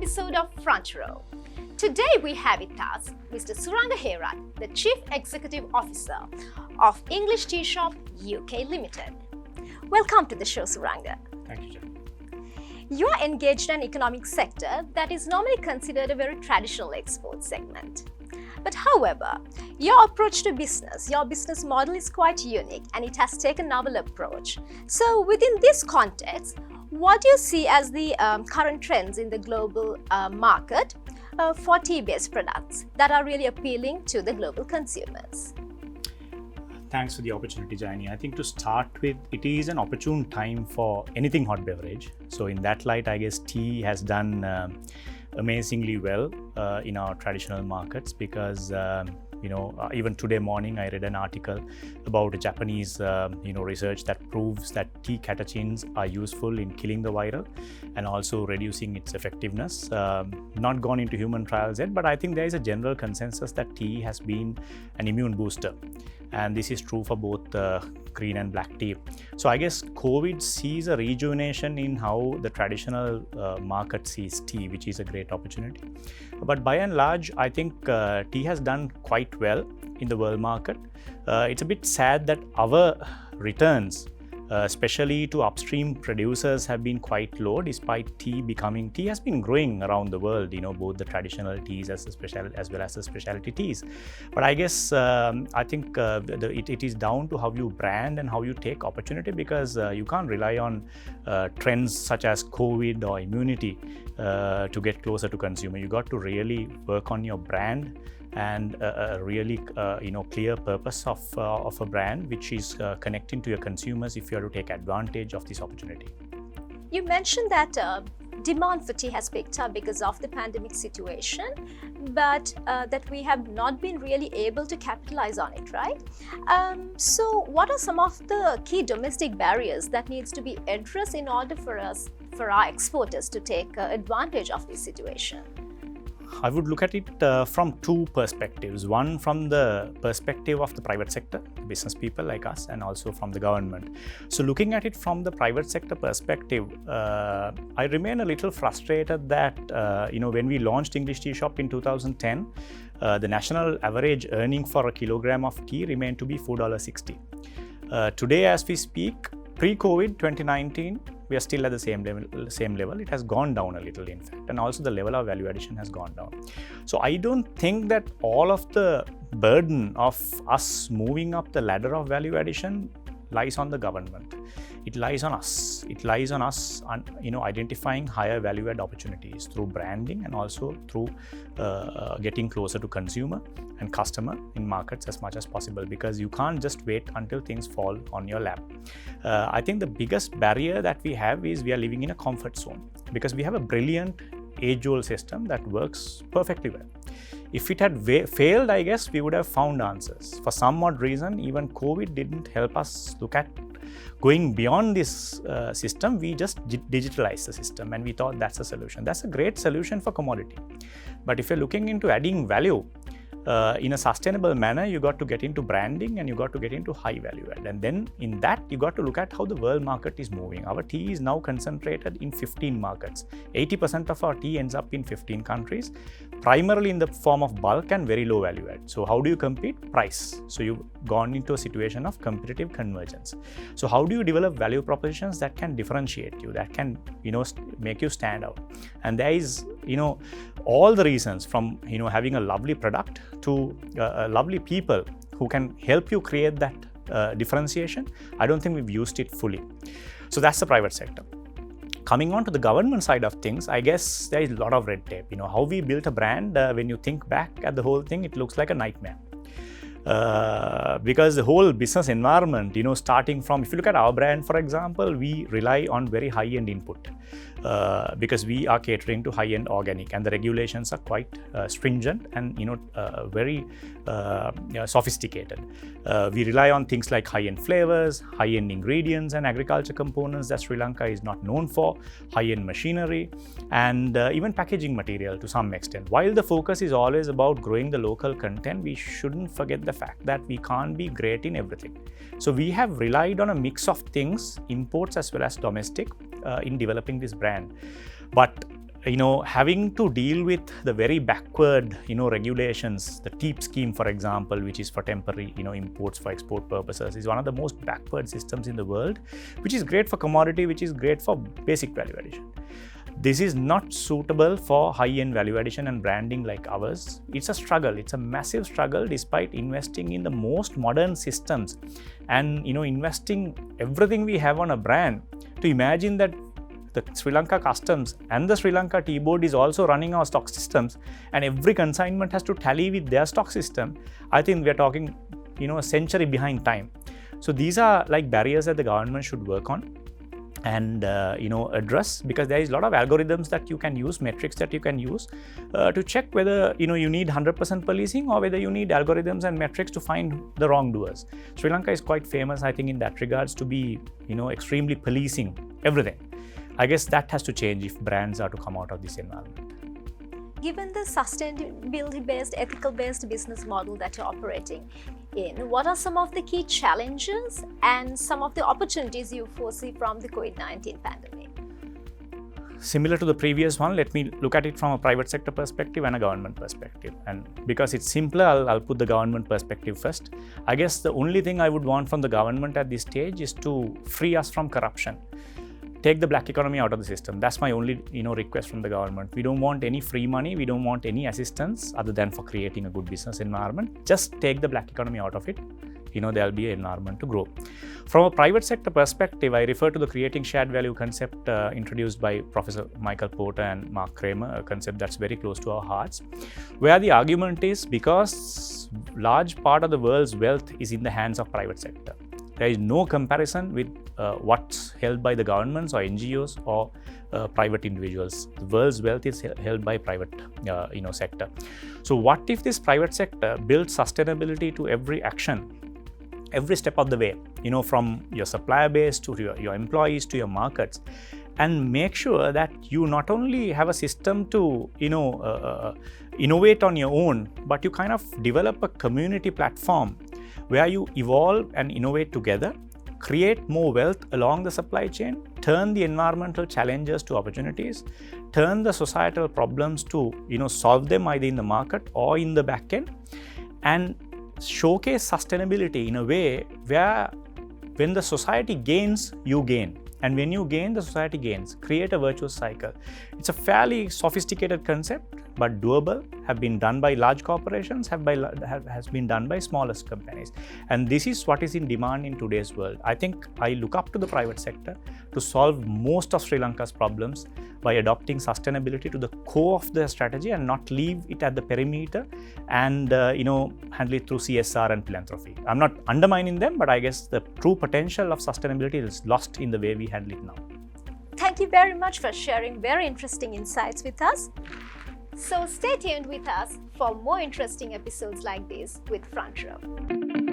episode of Front Row. Today we have with us Mr. Suranga Herat, the Chief Executive Officer of English Tea Shop UK Limited. Welcome to the show, Suranga. Thank you, Jen. You are engaged in an economic sector that is normally considered a very traditional export segment. But however, your approach to business, your business model is quite unique and it has taken a novel approach. So within this context, what do you see as the current trends in the global market for tea-based products that are really appealing to the global consumers? Thanks for the opportunity, Jani. I think to start with, it is an opportune time for anything hot beverage. So in that light, I guess tea has done amazingly well in our traditional markets because even today morning I read an article about a Japanese research that proves that tea catechins are useful in killing the virus and also reducing its effectiveness. Not gone into human trials yet, but I think there is a general consensus that tea has been an immune booster, and this is true for both green and black tea. So I guess COVID sees a rejuvenation in how the traditional market sees tea, which is a great opportunity. But by and large, I think tea has done quite well in the world market. It's a bit sad that our returns, especially to upstream producers, have been quite low despite tea has been growing around the world, both the traditional teas as well as the specialty teas. But I guess I think it is down to how you brand and how you take opportunity, because you can't rely on trends such as COVID or immunity to get closer to consumer. You got to really work on your brand and a really clear purpose of a brand which is connecting to your consumers if you are to take advantage of this opportunity. You mentioned that demand for tea has picked up because of the pandemic situation, but that we have not been really able to capitalize on it, right? So what are some of the key domestic barriers that needs to be addressed in order for our exporters to take advantage of this situation? I would look at it from two perspectives. One from the perspective of the private sector, business people like us, and also from the government. So looking at it from the private sector perspective, I remain a little frustrated that when we launched English Tea Shop in 2010, the national average earning for a kilogram of tea remained to be $4.60. Today, as we speak, pre-COVID 2019, we are still at the same level. It has gone down a little, in fact, and also the level of value addition has gone down. So I don't think that all of the burden of us moving up the ladder of value addition lies on the government. It lies on us. It lies on us, identifying higher value add opportunities through branding and also through getting closer to consumer and customer in markets as much as possible, because you can't just wait until things fall on your lap. I think the biggest barrier that we have is we are living in a comfort zone, because we have a brilliant age-old system that works perfectly well. If it had failed, I guess we would have found answers. For some odd reason, even COVID didn't help us look at going beyond this system. We just digitalized the system and we thought that's a solution. That's a great solution for commodity. But if you're looking into adding value in a sustainable manner, you got to get into branding and you got to get into high value add. And then in that, you got to look at how the world market is moving. Our tea is now concentrated in 15 markets. 80% of our tea ends up in 15 countries, primarily in the form of bulk and very low value add. So how do you compete? Price. So you've gone into a situation of competitive convergence. So how do you develop value propositions that can differentiate you, that can, make you stand out? And there is, all the reasons from, having a lovely product to lovely people who can help you create that differentiation. I don't think we've used it fully. So that's the private sector. Coming on to the government side of things, I guess there is a lot of red tape. How we built a brand, when you think back at the whole thing, it looks like a nightmare. Because the whole business environment, starting from, if you look at our brand, for example, we rely on very high-end input because we are catering to high-end organic, and the regulations are quite stringent and very sophisticated. We rely on things like high-end flavors, high-end ingredients and agriculture components that Sri Lanka is not known for, high-end machinery, and even packaging material to some extent. While the focus is always about growing the local content, we shouldn't forget the fact that we can't be great in everything. So we have relied on a mix of things, imports as well as domestic, in developing this brand. But having to deal with the very backward, regulations, the TEEP scheme, for example, which is for temporary, imports for export purposes, is one of the most backward systems in the world, which is great for commodity, which is great for basic value addition. This is not suitable for high-end value addition and branding like ours. It's a struggle. It's a massive struggle despite investing in the most modern systems and, investing everything we have on a brand. To imagine that the Sri Lanka Customs and the Sri Lanka Tea Board is also running our stock systems and every consignment has to tally with their stock system, I think we're talking, a century behind time. So these are like barriers that the government should work on and address, because there is a lot of algorithms that you can use, metrics that you can use to check whether you need 100% policing or whether you need algorithms and metrics to find the wrongdoers. Sri Lanka is quite famous, I think, in that regards to be extremely policing everything. I guess that has to change if brands are to come out of this environment. Given the sustainability-based, ethical-based business model that you're operating in, what are some of the key challenges and some of the opportunities you foresee from the COVID-19 pandemic? Similar to the previous one, let me look at it from a private sector perspective and a government perspective. And because it's simpler, I'll put the government perspective first. I guess the only thing I would want from the government at this stage is to free us from corruption. Take the black economy out of the system. That's my only request from the government. We don't want any free money. We don't want any assistance other than for creating a good business environment. Just take the black economy out of it. There'll be an environment to grow. From a private sector perspective, I refer to the creating shared value concept introduced by Professor Michael Porter and Mark Kramer, a concept that's very close to our hearts, where the argument is because large part of the world's wealth is in the hands of private sector. There is no comparison with what's held by the governments or NGOs or private individuals. The world's wealth is held by private sector. So what if this private sector builds sustainability to every action, every step of the way, from your supplier base to your employees to your markets, and make sure that you not only have a system to innovate on your own, but you kind of develop a community platform where you evolve and innovate together, create more wealth along the supply chain, turn the environmental challenges to opportunities, turn the societal problems to solve them either in the market or in the back end, and showcase sustainability in a way where when the society gains, you gain. And when you gain, the society gains. Create a virtuous cycle. It's a fairly sophisticated concept, but doable, have been done by large corporations, has been done by smallest companies. And this is what is in demand in today's world. I think I look up to the private sector to solve most of Sri Lanka's problems by adopting sustainability to the core of their strategy and not leave it at the perimeter and handle it through CSR and philanthropy. I'm not undermining them, but I guess the true potential of sustainability is lost in the way we handle it now. Thank you very much for sharing very interesting insights with us. So stay tuned with us for more interesting episodes like this with Front Row.